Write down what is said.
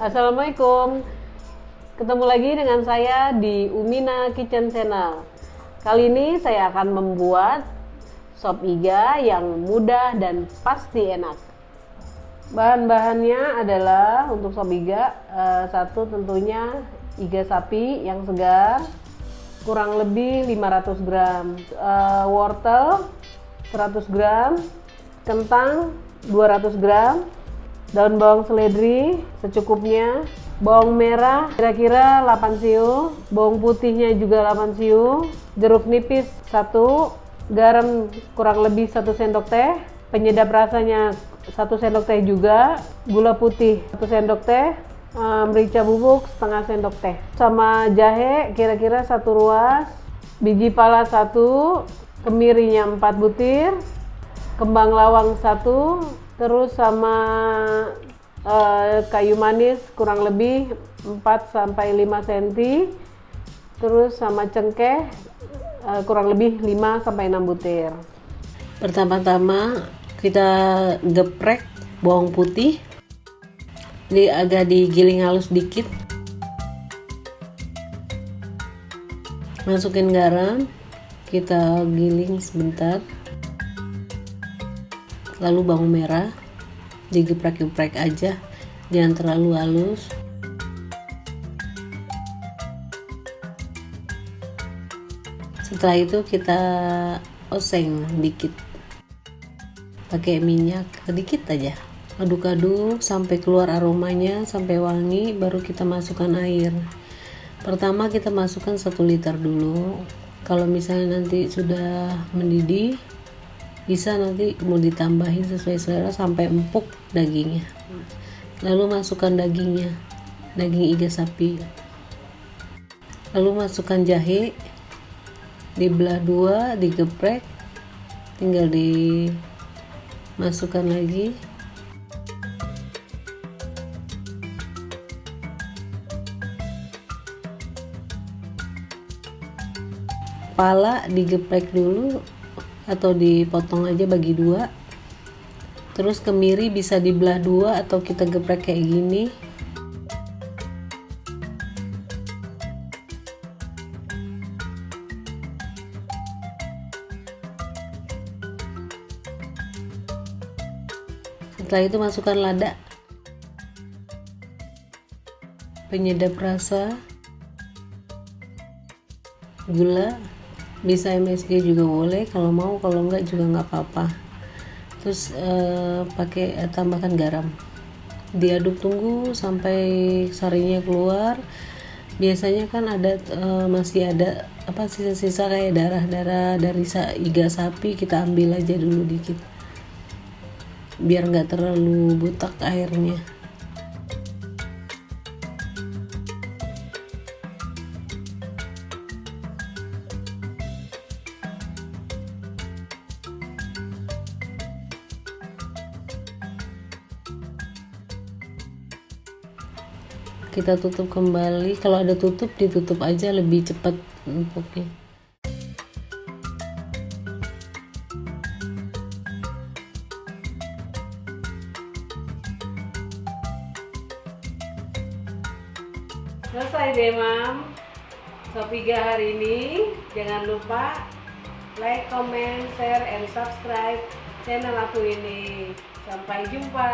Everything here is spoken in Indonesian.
Assalamualaikum. Ketemu lagi dengan saya di Umina Kitchen Channel. Kali ini saya akan membuat sop iga yang mudah dan pasti enak. Bahan-bahannya adalah untuk sop iga, satu tentunya iga sapi yang segar, kurang lebih 500 gram, wortel 100 gram, kentang 200 gram, daun bawang seledri secukupnya, bawang merah kira-kira 8 siung, bawang putihnya juga 8 siung, jeruk nipis 1, garam kurang lebih 1 sendok teh, penyedap rasanya 1 sendok teh juga, gula putih 1 sendok teh, merica bubuk setengah sendok teh, sama jahe kira-kira 1 ruas, biji pala 1, kemirinya 4 butir, kembang lawang 1, terus sama kayu manis kurang lebih 4-5 cm, terus sama cengkeh kurang lebih 5-6 butir. Pertama-tama kita geprek bawang putih, agak digiling halus dikit, masukin garam, kita giling sebentar, lalu bawang merah digeprek-geprek aja, jangan terlalu halus. Setelah itu kita oseng dikit pakai minyak sedikit aja, aduk-aduk sampai keluar aromanya, sampai wangi, baru kita masukkan air. Pertama kita masukkan 1 liter dulu. Kalau misalnya nanti sudah mendidih, bisa nanti mau ditambahin sesuai selera sampai empuk dagingnya. Lalu masukkan dagingnya, daging iga sapi. Lalu masukkan jahe, dibelah 2, digeprek, tinggal dimasukkan lagi. Pala digeprek dulu atau dipotong aja bagi 2. Terus kemiri bisa dibelah 2 atau kita geprek kayak gini. Setelah itu masukkan lada, penyedap rasa, gula, bisa MSG juga boleh kalau mau, kalau enggak juga nggak apa-apa. Terus tambahkan garam, diaduk, tunggu sampai sarinya keluar. Biasanya kan ada masih ada sisa-sisa kayak darah-darah dari iga sapi, kita ambil aja dulu dikit biar nggak terlalu butak airnya. Kita tutup kembali, kalau ada tutup ditutup aja, lebih cepat empuknya. Selesai deh Mam, sop iga hari ini. Jangan lupa like, comment, share, and subscribe channel aku ini. Sampai jumpa.